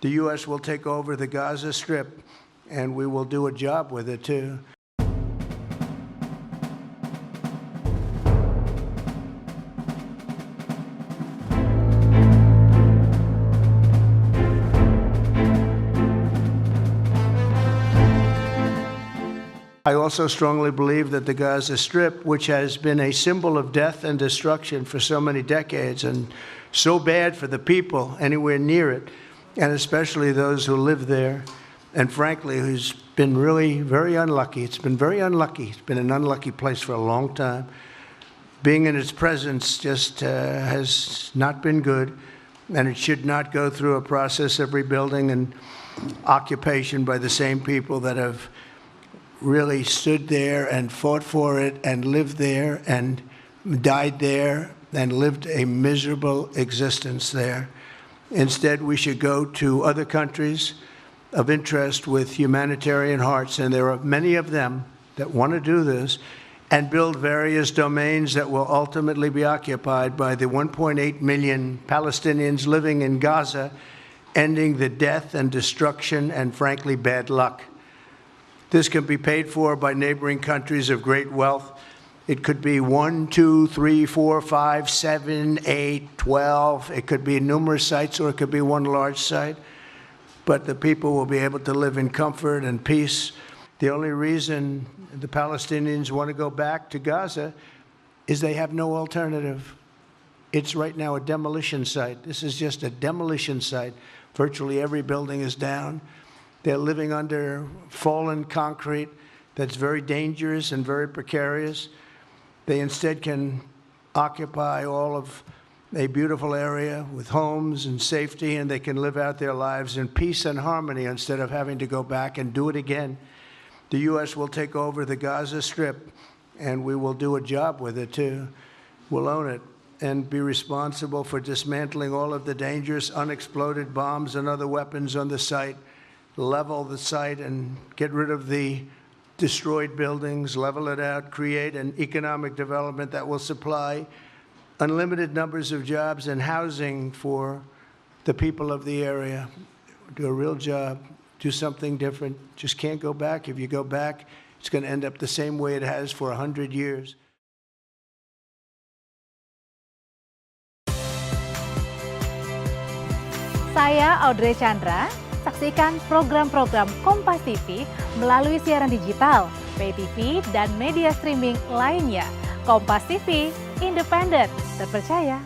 The U.S. will take over the Gaza Strip, and we will do a job with it, too. I also strongly believe that the Gaza Strip, which has been a symbol of death and destruction for so many decades and so bad for the people anywhere near it, and especially those who live there, and frankly, who's been really very unlucky. It's been very unlucky. It's been an unlucky place for a long time. Being in its presence just has not been good, and it should not go through a process of rebuilding and occupation by the same people that have really stood there and fought for it and lived there and died there and lived a miserable existence there. Instead, we should go to other countries of interest with humanitarian hearts, and there are many of them that want to do this, and build various domains that will ultimately be occupied by the 1.8 million Palestinians living in Gaza, ending the death and destruction and, frankly, bad luck. This can be paid for by neighboring countries of great wealth. It could be 1, 2, 3, 4, 5, 7, 8, 12. It could be numerous sites, or it could be one large site. But the people will be able to live in comfort and peace. The only reason the Palestinians want to go back to Gaza is they have no alternative. It's right now a demolition site. This is just a demolition site. Virtually every building is down. They're living under fallen concrete that's very dangerous and very precarious. They instead can occupy all of a beautiful area with homes and safety, and they can live out their lives in peace and harmony instead of having to go back and do it again. The U.S. will take over the Gaza Strip, and we will do a job with it, too. We'll own it and be responsible for dismantling all of the dangerous unexploded bombs and other weapons on the site, level the site and get rid of the destroyed buildings, level it out, create an economic development that will supply unlimited numbers of jobs and housing for the people of the area. Do a real job, do something different. Just can't go back. If you go back, it's going to end up the same way it has for 100 years. Saya Audrey Chandra. Saksikan program-program Kompas TV melalui siaran digital, pay TV, dan media streaming lainnya. Kompas TV, independen, terpercaya.